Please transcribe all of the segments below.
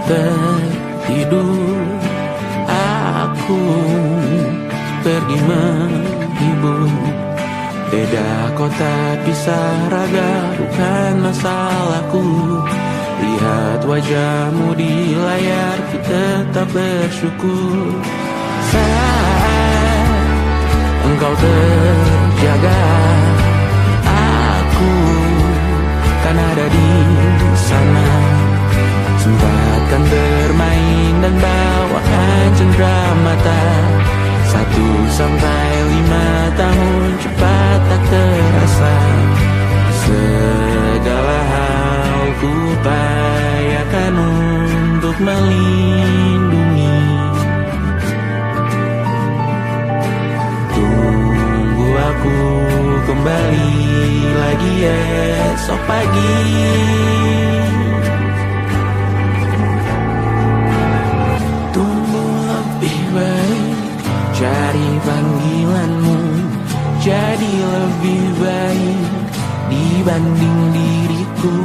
tertidur, aku pergi menghibur. Beda kota, pisah raga, bukan masalahku. Lihat wajahmu di layar, ku tetap bersyukur. Saat engkau terjaga, aku kan ada di sana. Sempatkan bermain dan bawakan cenderamata. 1-5 tahun cepat tak terasa. Segala hal ku upayakan untuk melindungi. Tunggu aku kembali lagi esok pagi. Tunggu lebih baik, cari panggilanmu jadi lebih baik dibanding diriku.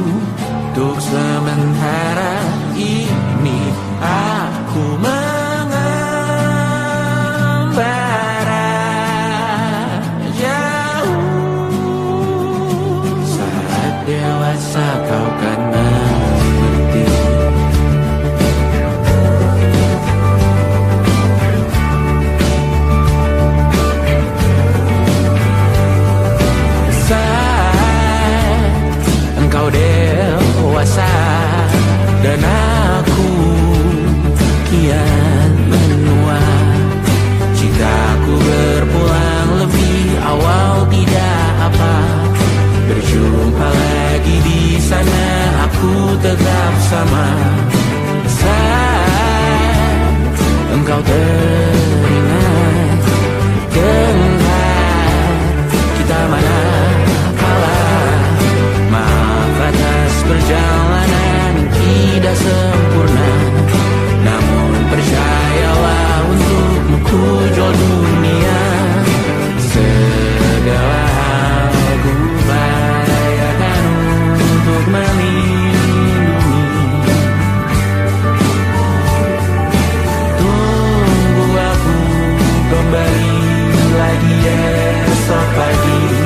Untuk sementara ini aku mengembara jauh. Saat dewasa kau kan mengerti. Engkau dewasa dan aku kian menua. Jikaku berpulang lebih awal tidak apa. Berjumpa lagi di sana, aku tetap sama. Saat engkau teringat dengar kita mana atas perjalanan tidak sempurna, namun percayalah untukmu ku jual dunia. Segala hal ku upayakan untuk melindungi. Tunggu aku kembali lagi esok pagi.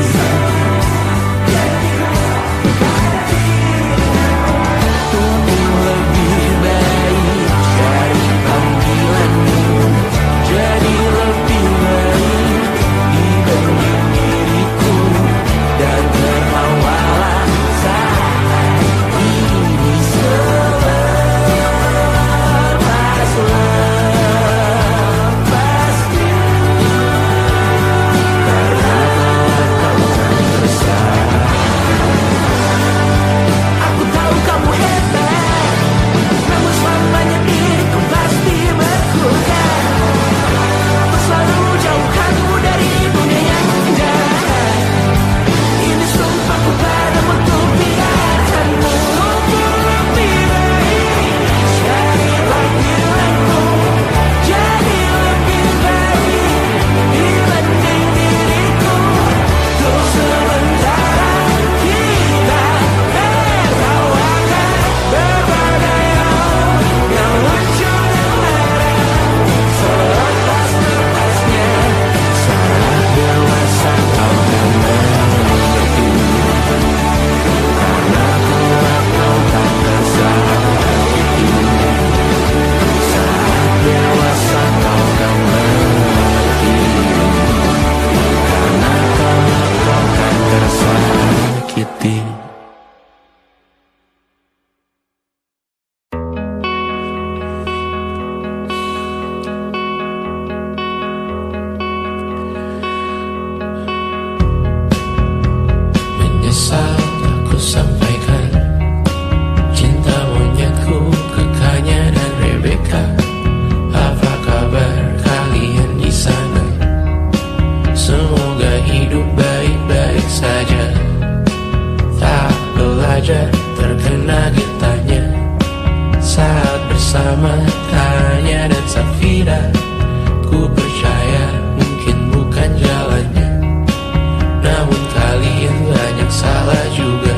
Terkena getahnya saat bersama Tanya dan Safira. Ku percaya mungkin bukan jalannya, namun kalian banyak salah juga.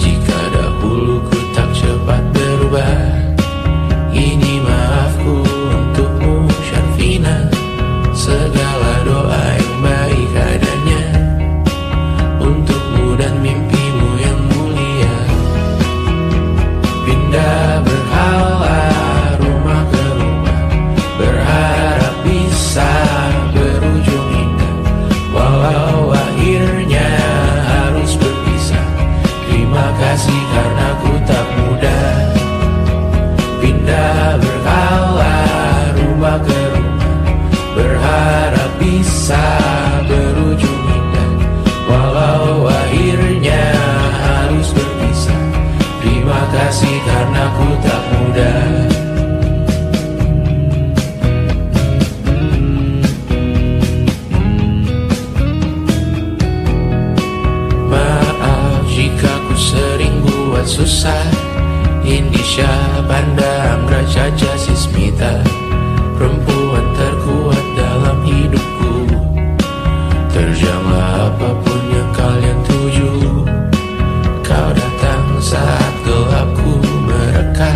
Jika dahulu ku tak cepat berubah, segala doa yang baik adanya untukmu dan mimpimu yang mulia. Pindah berhala rumah ke rumah, berharap bisa berujung indah, walau akhirnya harus berpisah. Terima kasih karena ku tak mudah. Pindah berhala rumah ke rumah, berharap bisa berujung indah, walau akhirnya harus berpisah. Terima kasih karena ku tak mudah. Maaf jika ku sering buat susah. Indisha, Banda, Anggra, Caca, Sismita, perempuan terkuat dalam hidupku. Terjanglah apapun yang kalian tuju. Kau datang saat gelapku mereka,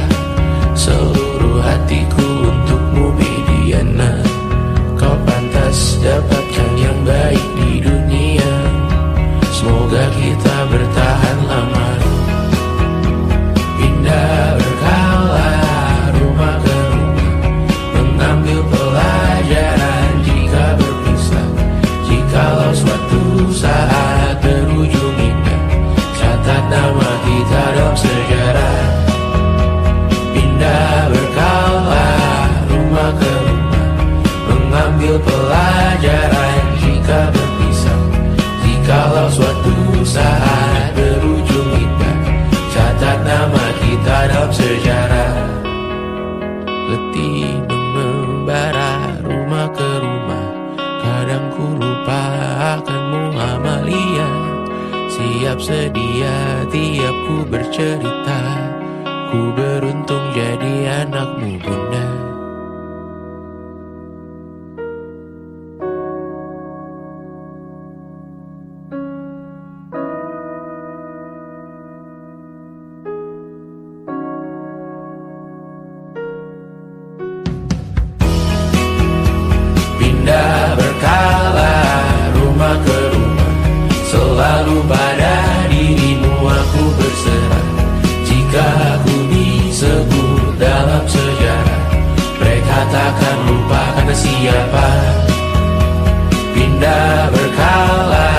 seluruh hatiku untukmu Mediana. Kau pantas dapatkan yang baik di dunia. Semoga kita bertahan lama. Pindah berkala rumah ke rumah, mengambil pelajaran jika berpisah. Jikalau suatu saat berujung indah, catat nama kita dalam sejarah. Pindah berkala rumah ke rumah, mengambil pelajaran jika berpisah. Jikalau suatu saat berujung indah, catat nama kita dalam sejarah. Letih membara rumah ke rumah, kadang ku lupa akanmu Amalia. Siap sedia tiap ku bercerita, ku beruntung jadi anakmu bunda. Pindah berkala rumah ke rumah, selalu pada dirimu aku berserah. Jika aku disebut dalam sejarah, mereka takkan lupa kata siapa. Pindah berkala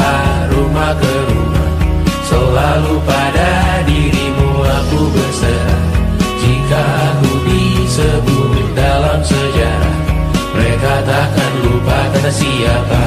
rumah ke rumah, selalu pada dirimu aku berserah. Jika aku disebut dalam sejarah, mereka takkan lupa kata siapa.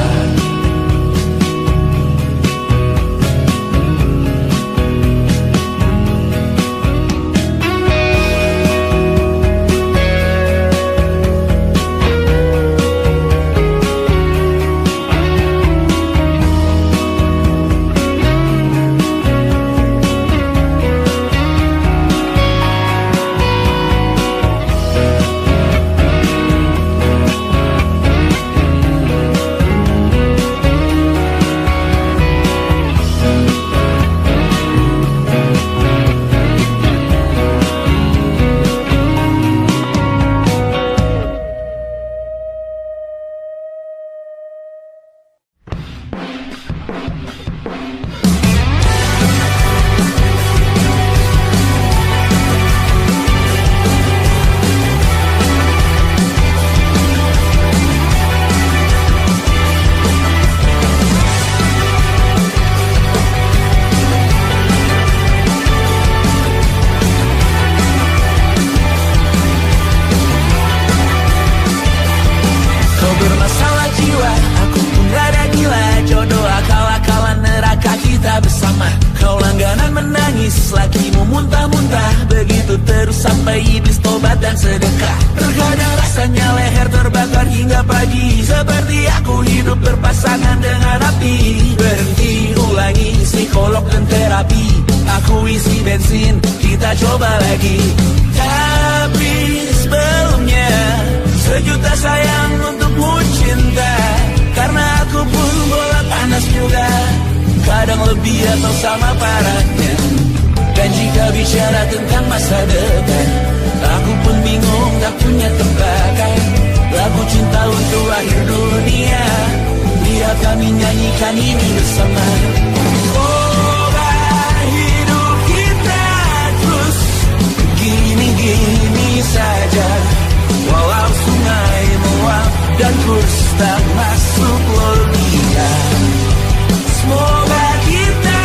sampai iblis tobat dan sedekah. Terkadang rasanya leher terbakar hingga pagi, seperti aku hidup berpasangan dengan api. Berhenti, ulangi psikolog dan terapi, aku isi bensin, kita coba lagi. Tapi sebelumnya, sejuta sayang untukmu cinta, karena aku pun bola panas juga, kadang lebih atau sama parahnya. Dan jika bicara tentang masa depan, aku pun bingung, tak punya tebakan. Lagu cinta itu akhir dunia. Biar kami nyanyikan ini bersama. Semoga hidup kita terus gini-gini saja. Walau sungai meluap dan kurs tak masuk logika. Semoga kita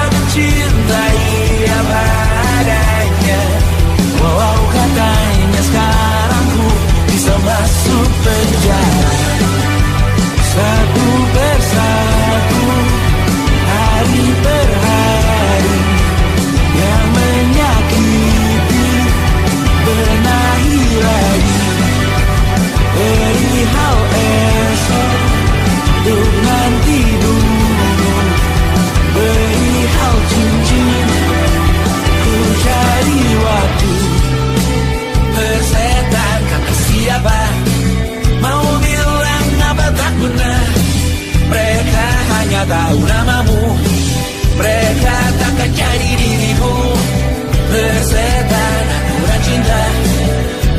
mencintai apa adanya. Walau katanya sekarang ku bisa masuk penjara. Satu persatu, hari per hari, yang menyakiti benahi lagi. Perihal esok, untuk nanti dulu. Perihal cincin, ku cari waktu. Persetan kata siapa, mau bilang apa tak guna. Mereka hanya tahu namamu, mereka takkan jadi dirimu. Persetan aturan cinta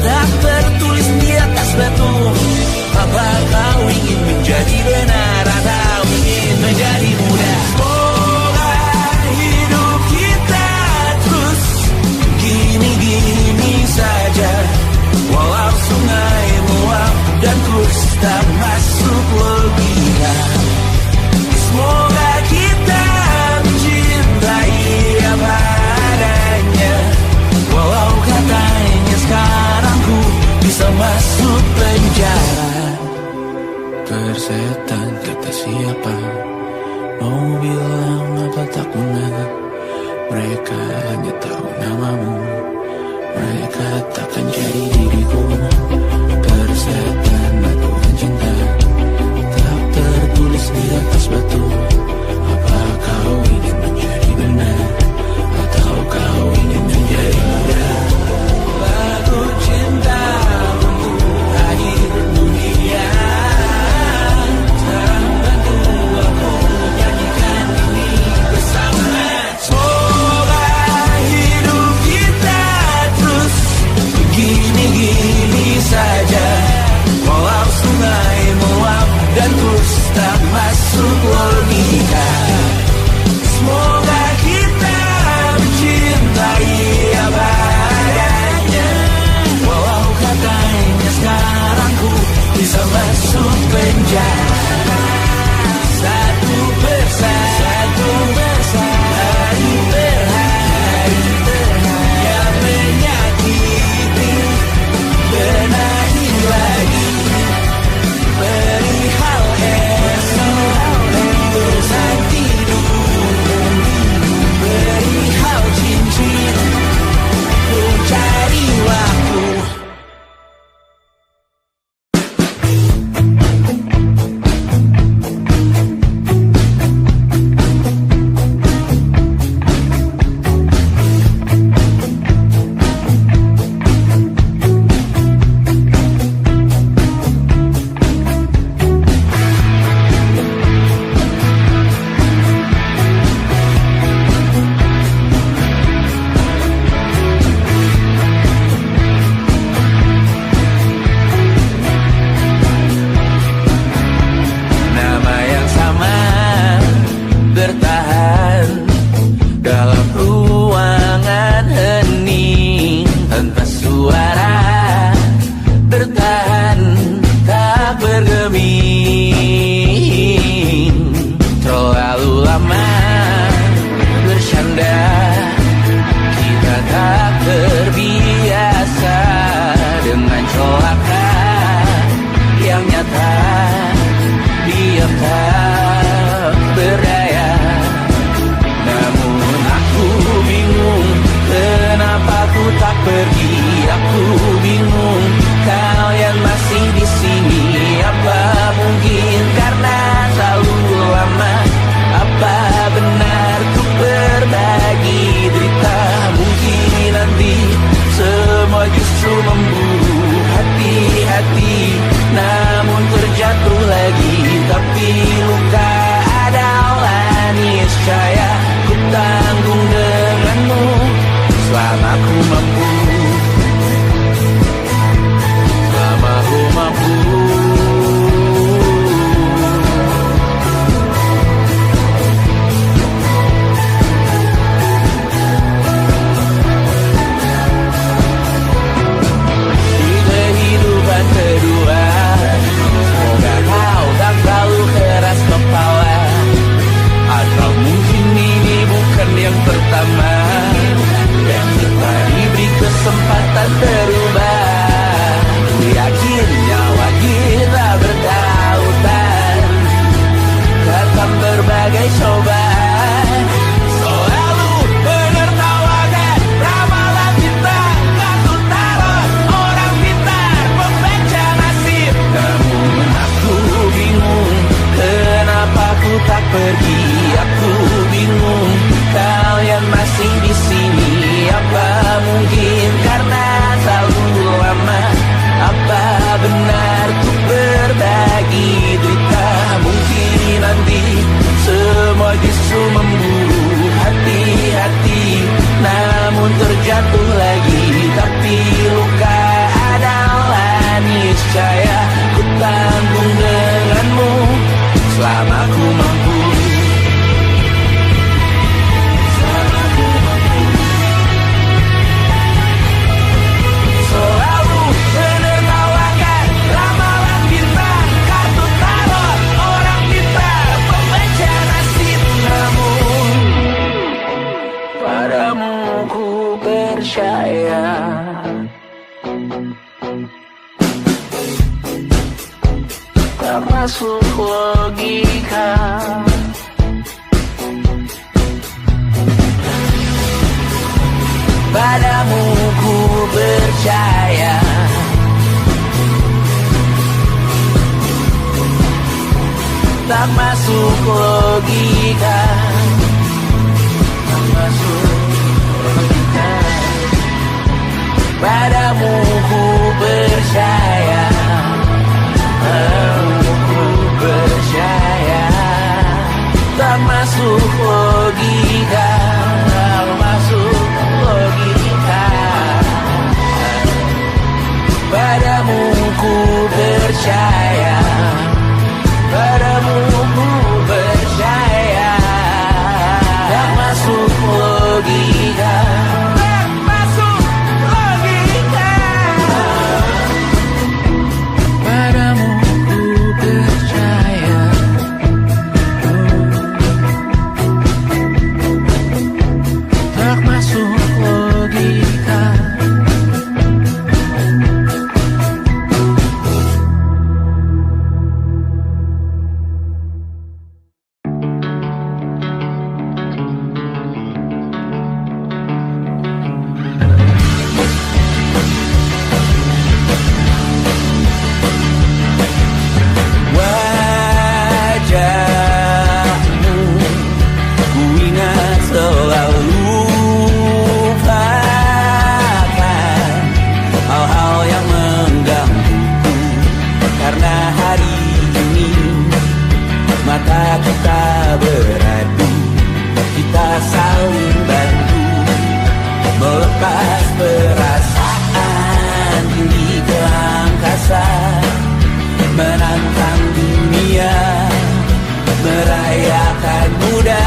tak tertulis di atas batu. Apa kau ingin menjadi benar atau ingin menjadi muda? Semoga hidup kita terus gini-gini saja. Walau sungai meluap dan kurs tak masuk logika. Semoga kita mencintai apa adanya. Walau katanya sekarang ku bisa masuk penjara. Persetan kata siapa, mau bilang apa tak guna. Mereka hanya tahu namamu, mereka takkan jadi diriku. Persetan aturan cinta tak tertulis di atas batu. Apa kau ingin menjadi benar atau kau ingin menjadi muda? Lagu cinta untuk akhir dunia. Sekarang bantu aku nyanyikan ini bersama. Semoga hidup kita terus gini-gini saja. Walau sungai meluap dan kurs tak masuk logika. Semoga kita mencintai apa adanya. Walau katanya sekarang ku bisa masuk penjara. Satu persatu, hari per hari, yang menyakiti benahi lagi. Perihal esok, untuk nanti pergi, aku bingung. Kalian masih di sini, apa mungkin karena terlalu lama? Apa benar ku berbagi derita? Mungkin nanti semua justru memburu hati-hati, namun terjatuh lagi. Tapi luka adalah niscaya, ku tanggung denganmu selama ku mampu. Selalu menertawakan ramalan bintang, kartu tarot orang pintar, pembaca nasib. Namun padamu ku percaya. Tak masuk logika. Padamu ku percaya. Tak masuk logika. Tak masuk logika. Padamu ku percaya. Aku percaya. Tak masuk logika. Tak masuk logika. Padamu ku percaya. Padamu ku percaya. Tak masuk logika. Tak masuk logika. Padamu ku percaya. Tak masuk logika. Wajahmu ku ingat selalu, lupakan hal-hal yang menggangguku. Karena hari ini mata kita beradu, kita saling bantu melepas perasaan tinggi ke angkasa, menantang dunia, merayakan muda.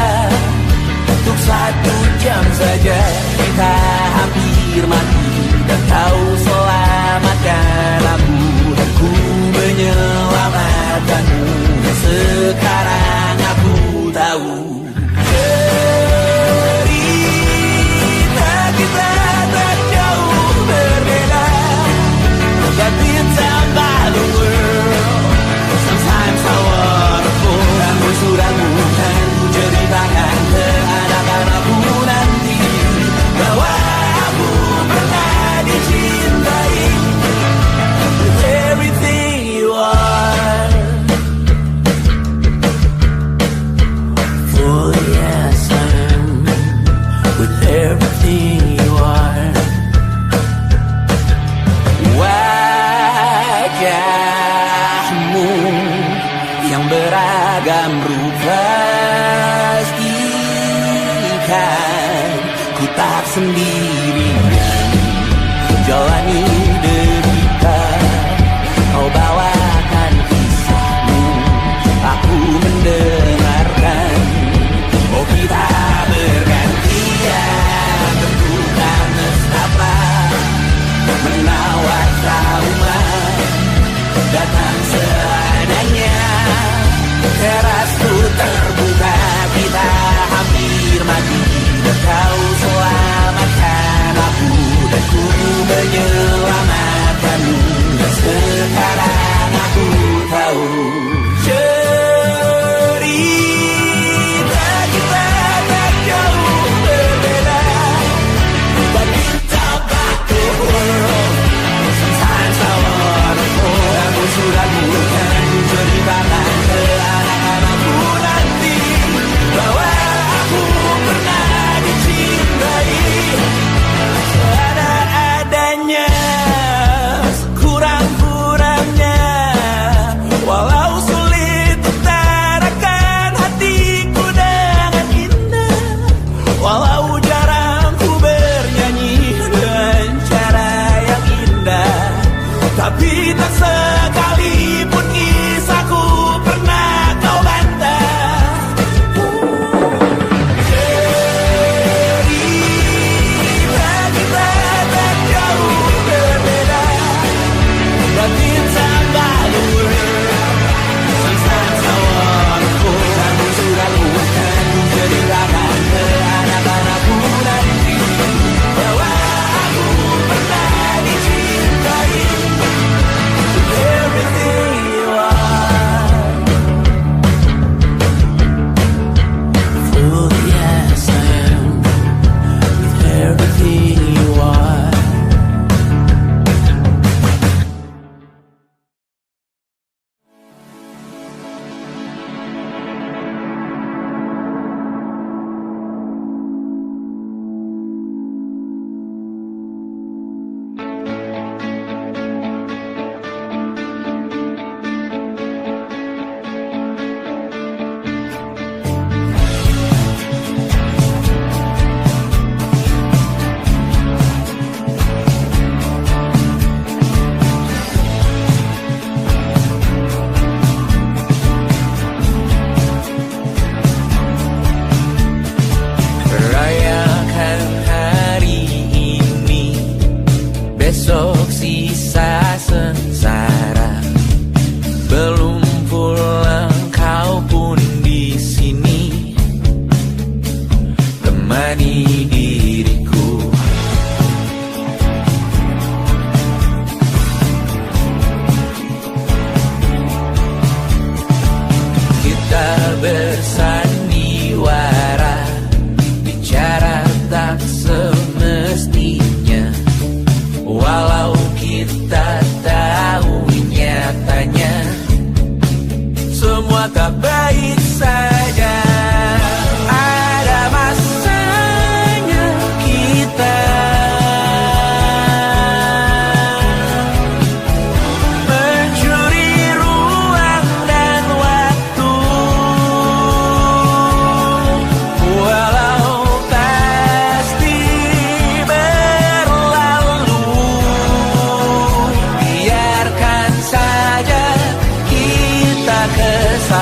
Untuk 1 jam saja kita hampir mati, dan kau selamatkan aku, dan ku menyelamatkanmu. Sekarang aku tahu cerita kita tak jauh berbeda, but it's about the world. Sometimes I wanna fall. Namun suratmu kan ku ceritakan ke anak-anakku nanti, bahwa aku pernah dicintai with everything you are. For yes I am, with everything you are. Wajahmu yang beragam rupa, pastikan ku tak sendirian jalani derita. Kau bawakan kisahmu, aku mendengarkan. Oh kita bergantian bertukar nestapa, menawar trauma datang seadanya. Teras ku terbuka, kita hampir mati, dan kau selamatkan aku, dan ku menyelamatkanmu. Dan sekarang aku tahu cerita kita tak jauh berbeda, but it's about the world. Sometimes I wanna fall. Namun suratmu kan ku ceritakan ke anak-anakku nanti,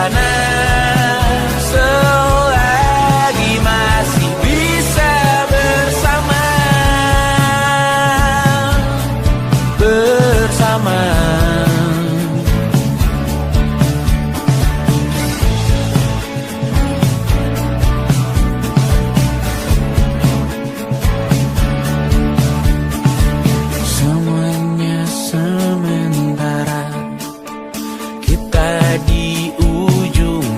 sana selagi masih bisa bersama. Semuanya sementara, kita di ujung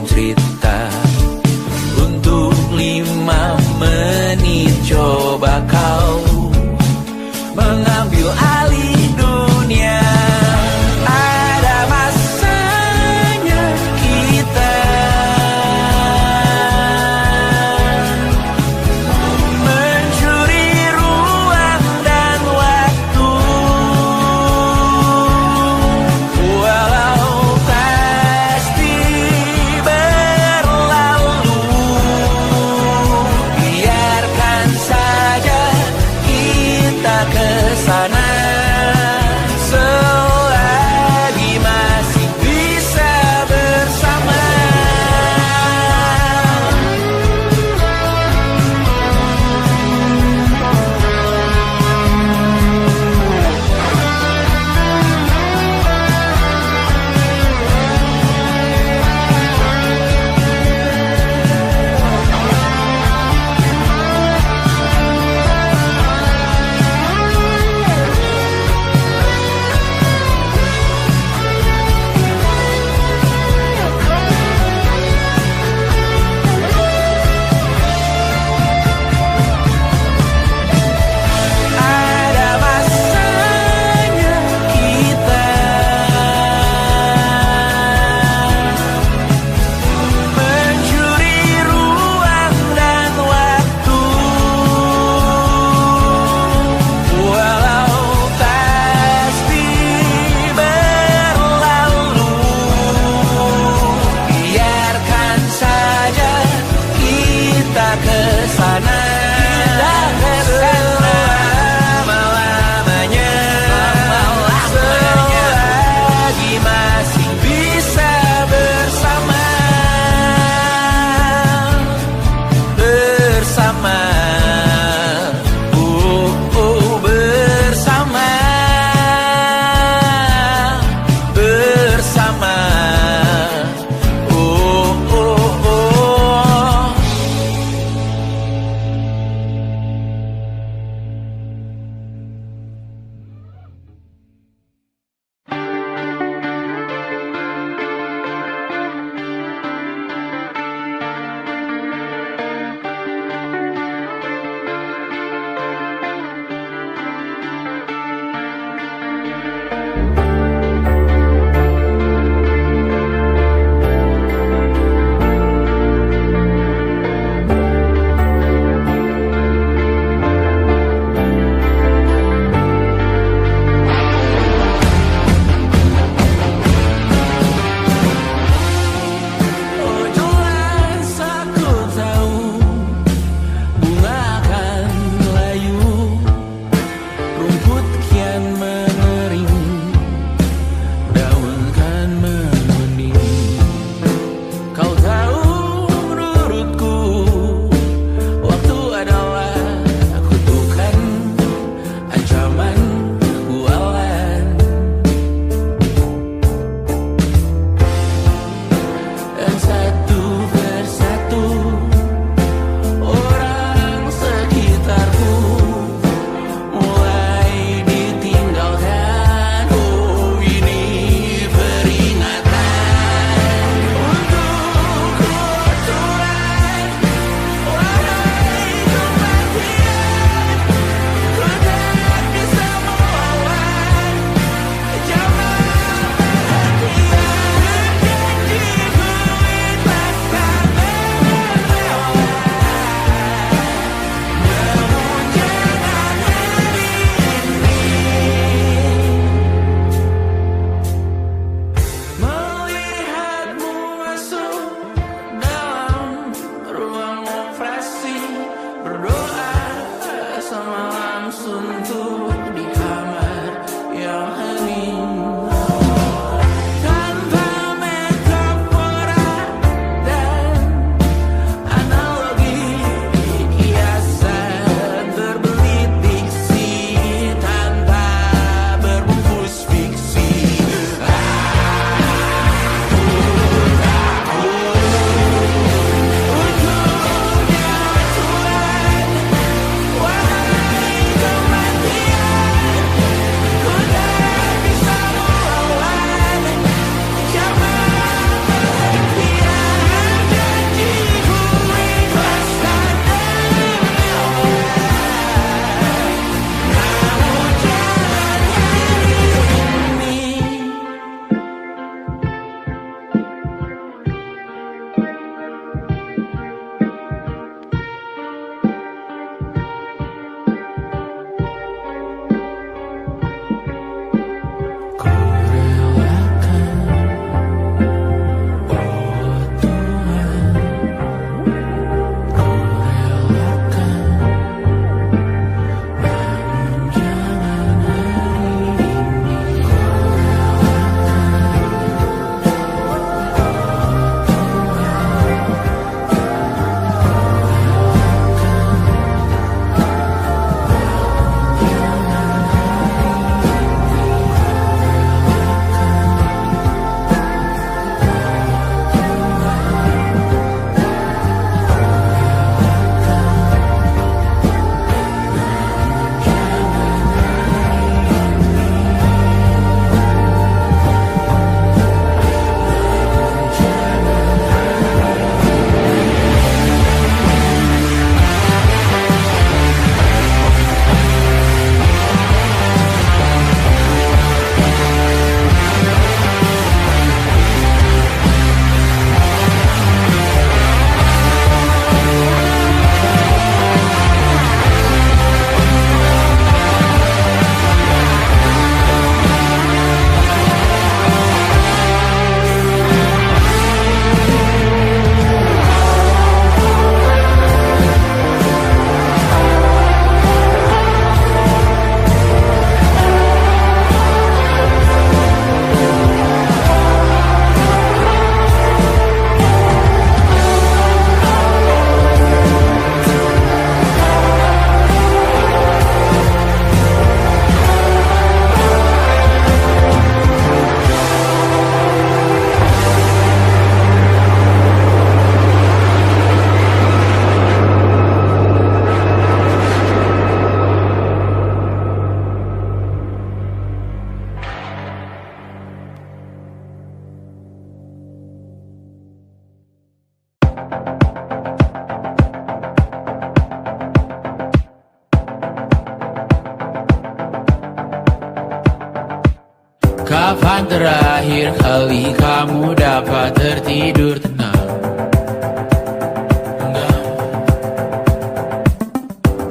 Kapan terakhir kali kamu dapat tertidur tenang?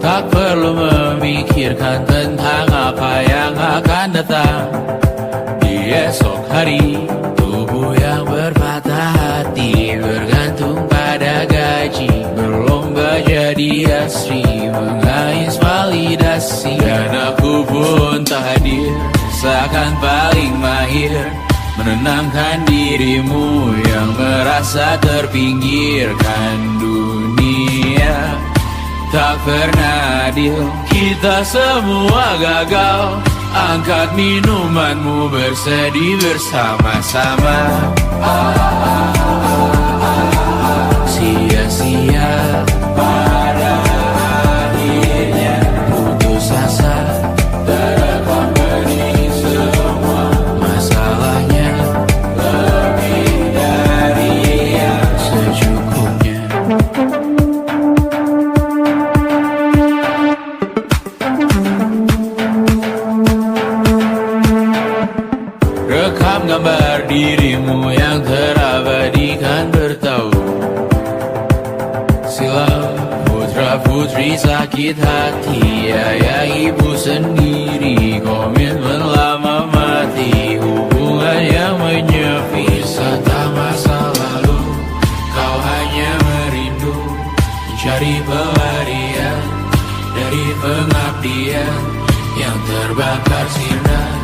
Tak perlu memikirkan tentang apa yang akan datang di esok hari. Tubuh yang berpatah hati bergantung pada gaji, berlomba jadi asri, mengais validasi. Dan aku pun tak hadir, seakan paling mahir menenangkan dirimu yang merasa terpinggirkan dunia. Tak pernah adil, kita semua gagal. Angkat minumanmu, bersedih bersama-sama. Sia-sia pada akhirnya putus asa, terekam benih semua masalahnya. Lebih dari yang secukupnya. Rekam gambar dirimu yang terabadikan bertahun silam. Putra-putri sakit hati, ayah ibu sendiri, komitmen lama mati, hubungan yang menyepi. Wisata masa lalu, kau hanya merindu, mencari pelarian dari pengabdian yang terbakar sinar,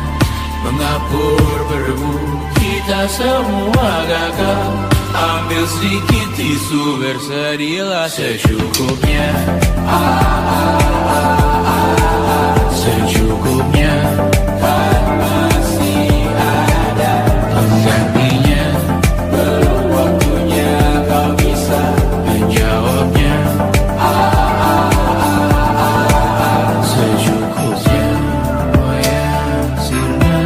mengapur berdebu. Kita semua gagal. Ambil sedikit tisu, bersedihlah secukupnya. Secukupnya, kan masih ada penggantinya. Belum waktunya kau bisa menjawabnya. Secukupnya, oh ya, sirna.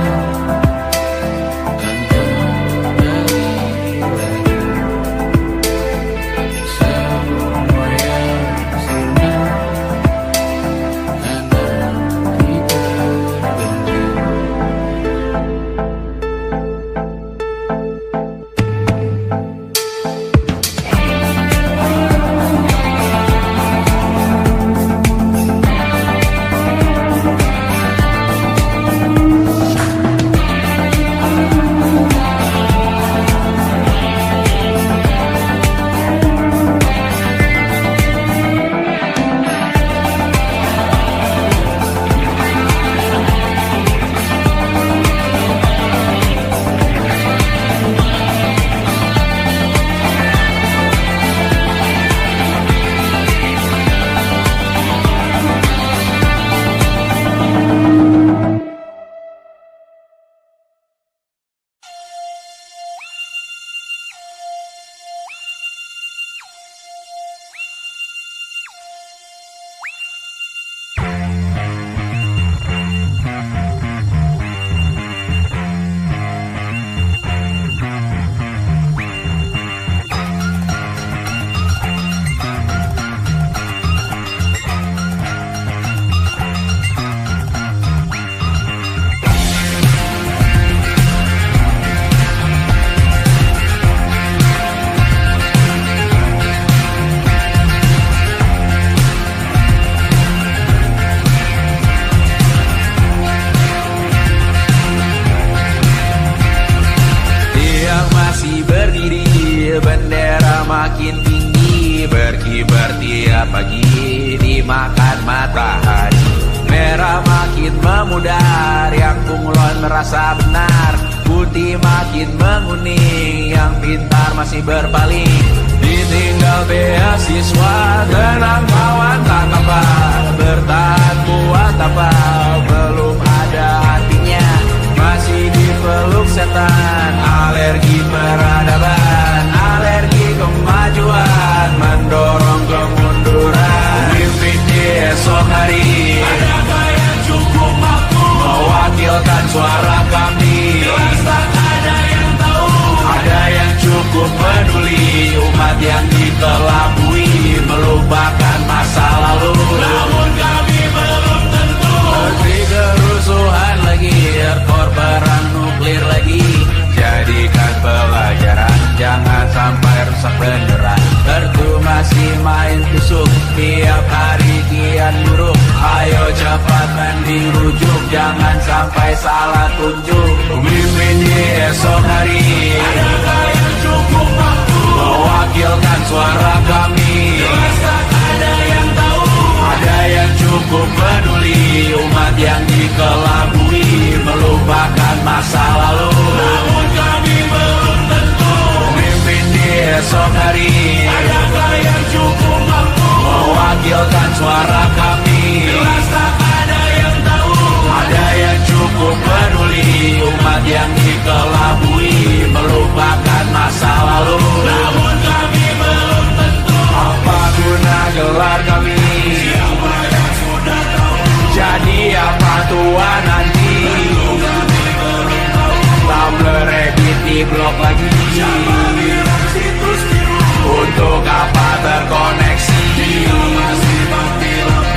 Bendera makin tinggi, berkibar tiap pagi, dimakan matahari. Merah makin memudar, yang bunglon merasa benar. Putih makin menguning, yang pintar masih berpaling. Ditinggal beasiswa, tenang kawan tak apa. Bertahan buat apa, belum ada artinya. Masih dipeluk setan, alergi peradaban, alergi kemajuan, mendorong kemunduran. Mimpi di esok hari, adakah yang cukup mampu mewakilkan suara kami? Jelas tak ada yang tahu, ada yang cukup peduli umat yang samping rujuk, jangan sampai salah tunjuk. Pemimpin di esok hari, adakah yang cukup mampu mewakilkan suara kami? Jelas tak ada yang tahu. Ada yang cukup peduli, umat yang dikelabui, melupakan masa lalu. Namun kami belum tentu pemimpin di esok hari, adakah yang cukup mampu mewakilkan suara kami? Jelas tak ada yang tahu. Ada yang cukup peduli, umat yang dikelabui, melupakan masa lalu. Namun kami belum tentu. Apa guna gelar kami? Siapa yang sudah tahu? Jadi apa tua nanti? Kami belum tahu. Tumblr, Reddit, di blog lagi. Siapa bilang situs biru? Untuk apa terkoneksi? Dia masih bilang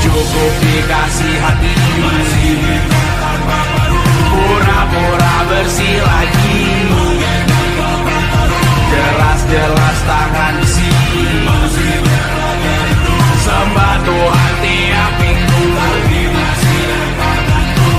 cukup dikasih hati, masih minta tanpa baru. Pura-pura bersih lagi, jelas-jelas tangan besi, masih sembah Tuhan tiap minggu, tapi masih lempar batu.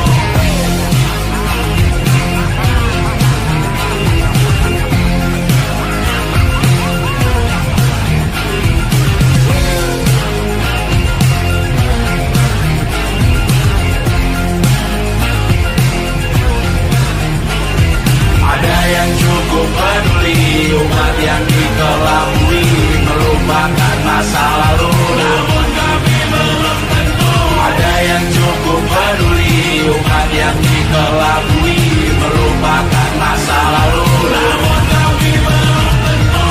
Ada yang cukup peduli, umat yang dikelabui, melupakan masa lalu. Namun kami belum tentu. Ada yang cukup peduli, umat yang dikelabui, melupakan masa lalu. Namun kami belum tentu.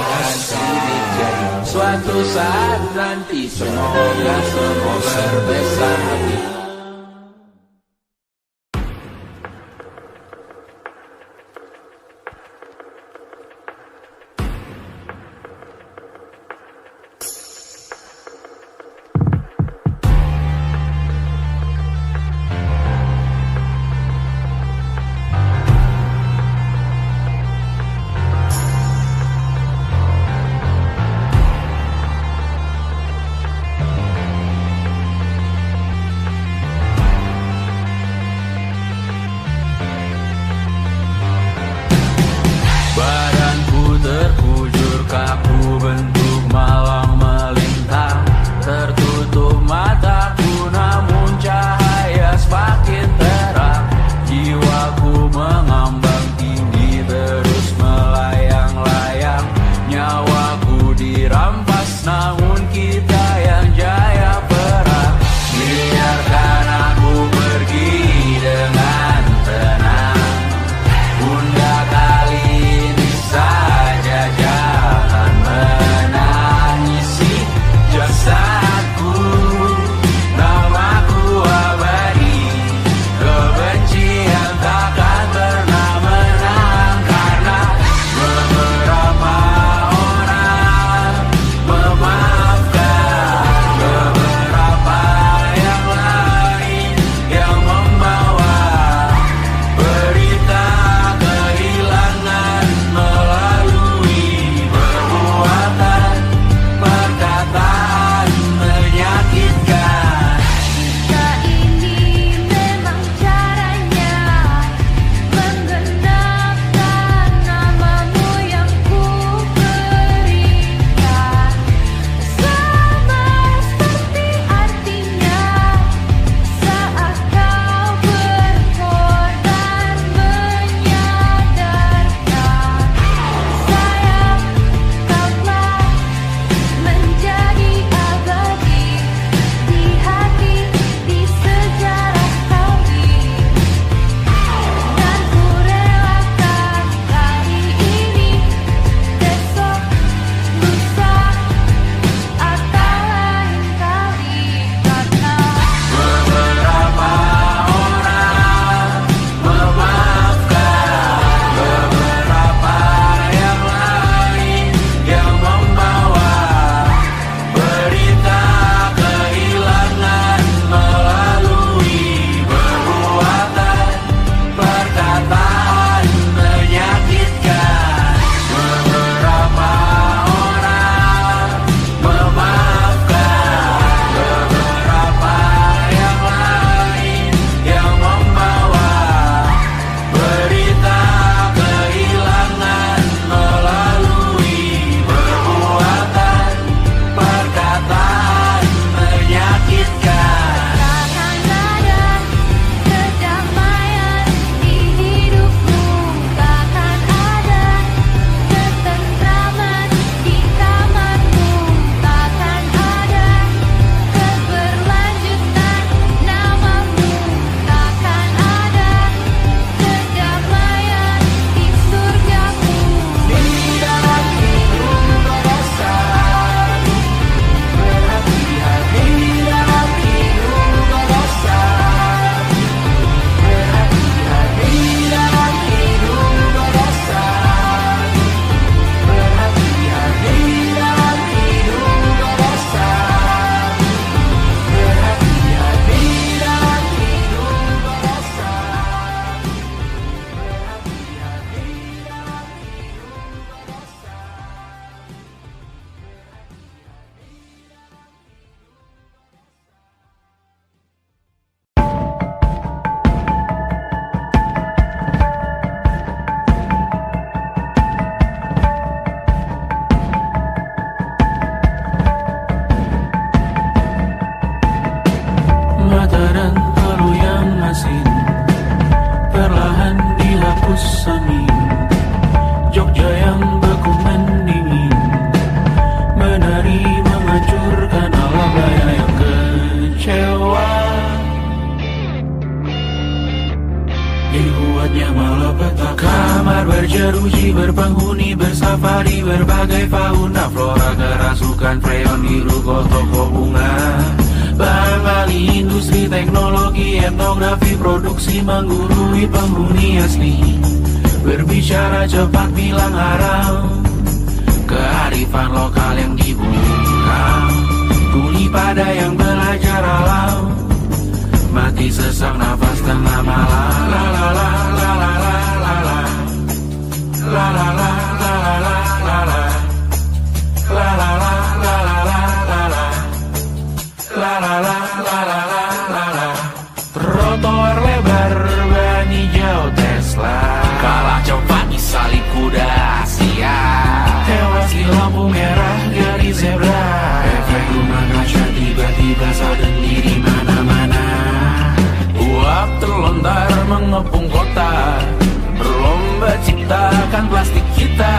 akan sidik jari. Suatu saat nanti semoga berbesar hati. Dibuatnya malapetaka, kamar berjeruji berpenghuni bersama. safari berbagai fauna flora, kerasukan freon di ruko toko bunga. Bangkali industri teknologi etnografi produksi menggurui penghuni asli. Berbicara cepat bilang haram, kearifan lokal yang dibungkam. Tuli pada yang belajar alam, mati sesak nafas tengah malam. La la la la la la la la. La la la la la la la la. La la la la la la la la. La la la la la la la la. Trotoar lebar ban hijau Tesla, kalah cepat disalip kuda Asia, tewas di lampu merah garis zebra. Efek rumah kaca tiba-tiba sadar di mana-mana. Uap terlontar mengepung kota, berlomba ciptakan plastik kita.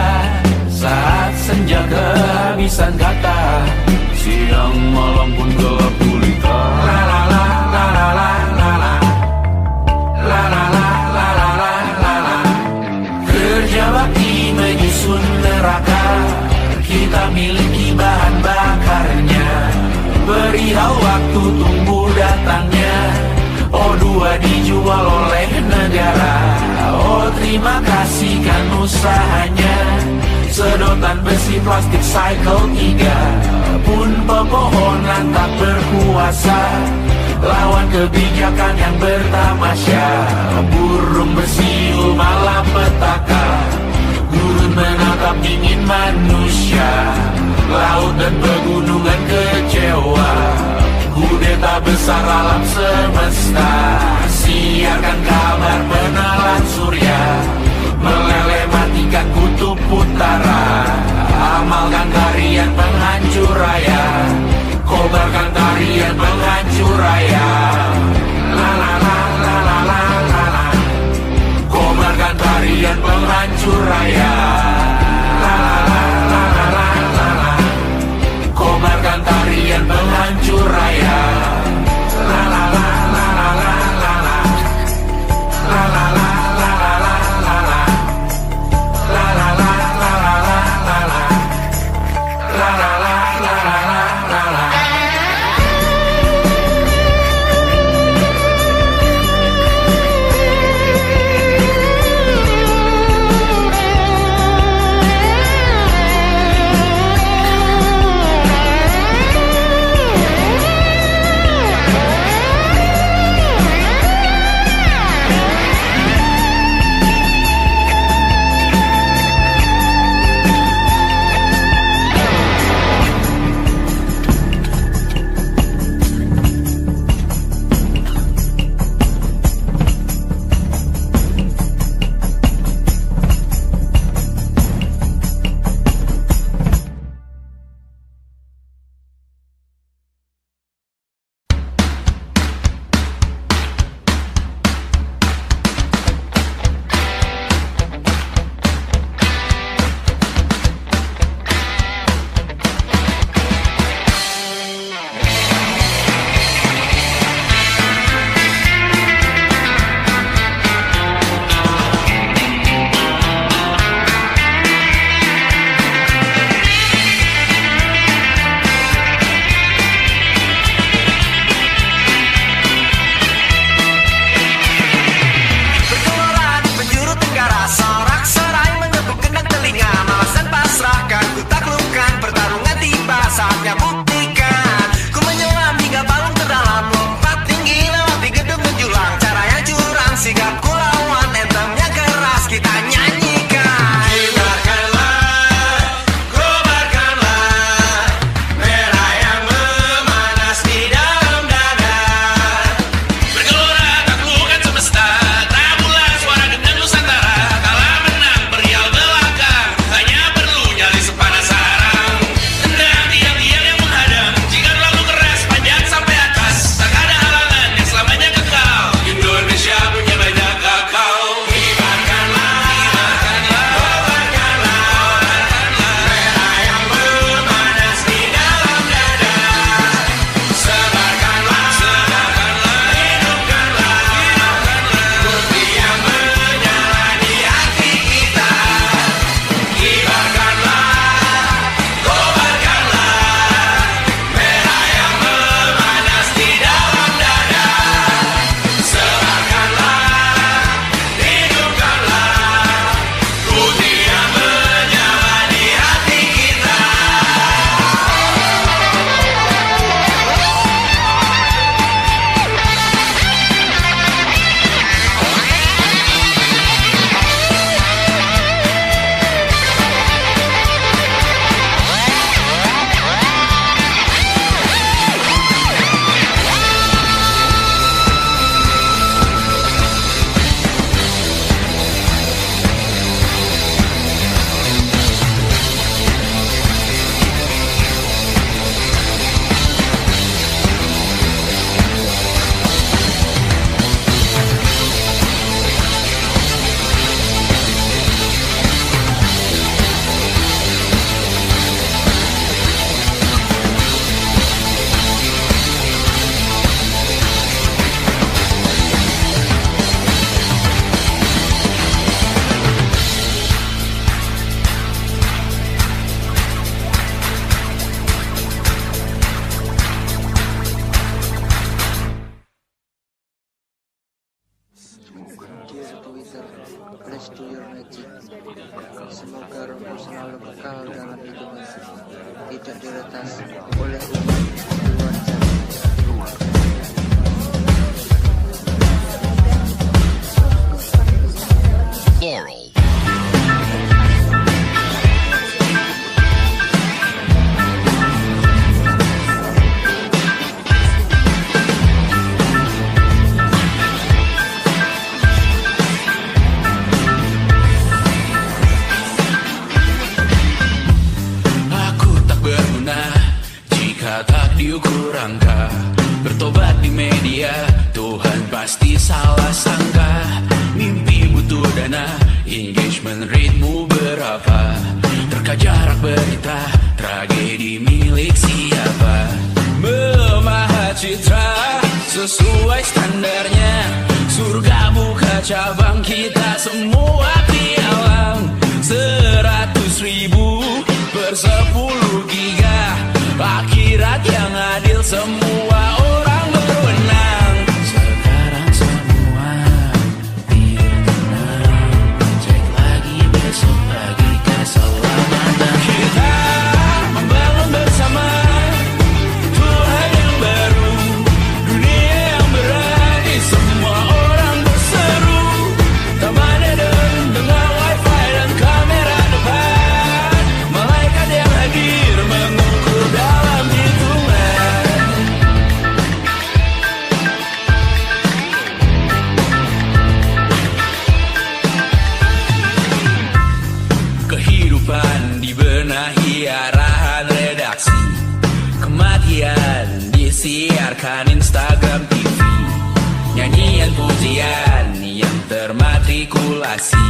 Saat senja kehabisan kata, siang malam pun gelap gulita. La la la la la la la la. La la la la la la la la. Kerja bakti menyusun neraka, kita miliki bahan bakarnya. Perihal waktu tunggu datangnya. O2 dijual oleh negara. Oh terima kasih kan usahanya. Sedotan besi plastik cycle 3 pun pepohonan tak berkuasa lawan kebijakan yang bertamasya. Burung bersiul malam petaka, gurun menatap dingin manusia. Laut dan pegunungan kecewa, kudeta besar alam semesta. Siarkan kabar penelan surya, meleleh matikan kutub utara. Amalkan tarian penghancur raya, kobarkan tarian penghancur raya. La la la la la la la la. Kobarkan tarian penghancur raya. La la la la la la la la. Kobarkan tarian penghancur raya. La la la la la la la la. La la la la la la la la. La la la la la la la la. La la la la la la la. Bless to your magic. Semoga rohmu selalu kekal dalam hidupan, tidak diretas oleh umat luar Laurel. Tak diukur angka, bertobat di media, Tuhan pasti salah sangka. Mimpi butuh dana, engagement ritmu berapa, terka jarak berita, tragedi milik siapa. Memahat citra sesuai standarnya, surga buka cabang, kita semua pialang. 100.000 per 10 giga, akhirat yang adil, semua orang berwenang. Sekarang semua biar tenang, cek lagi besok pagi keselamatan. Kita membangun bersama Tuhan yang baru, dunia yang berani, semua orang berseru. Taman Eden dengan wifi dan kamera depan, malaikat yang hadir mengukur dalam hitungan. Kehidupan dibenahi arahan redaksi, kematian disiarkan Instagram TV, nyanyian pujian yang termatrikulasi,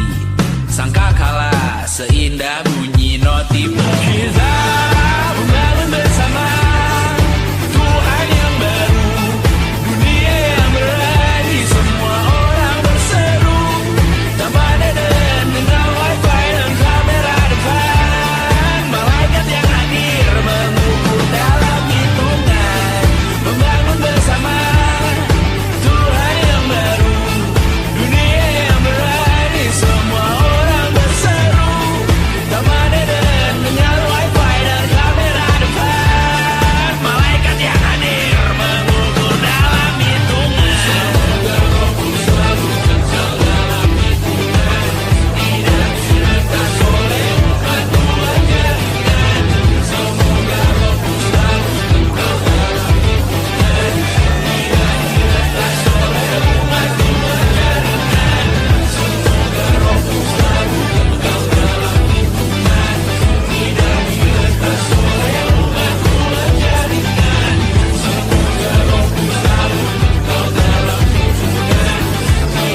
sangka kalah seindah bunyi notifikasi. Kita membangun bersama Tuhan yang baru, dunia yang berani, semua orang berseru. Taman Eden dengan wifi dan kamera depan, malaikat yang hadir mengukur dalam hitungan. Membangun bersama Tuhan yang baru, dunia yang berani, semua orang berseru. Taman Eden dengan wifi dan kamera depan, malaikat yang hadir mengukur dalam hitungan. Semoga rohku selalu kekal dalam hitungan, tidak diretas oleh umat Tuhan jaringan. Semoga rohku selalu kekal dalam hitungan, tidak diretas oleh umat Tuhan jaringan. Semoga rohku selalu kekal dalam hitungan,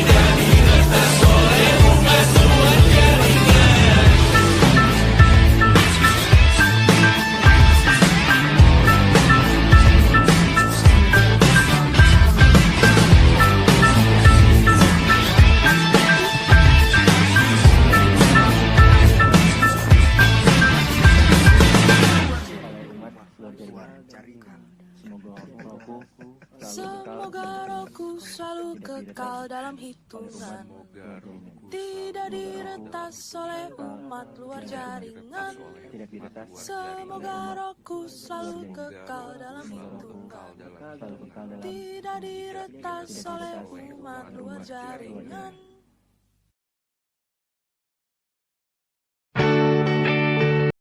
tidak diretas oleh umat Tuhan jaringan. Semoga rohku selalu kekal dalam hitungan, tidak diretas oleh umat Tuhan jaringan. Semoga rohku selalu kekal dalam hitungan, tidak diretas oleh umat luar jaringan. Semoga rohku selalu kekal dalam hitungan, tidak diretas oleh umat luar jaringan.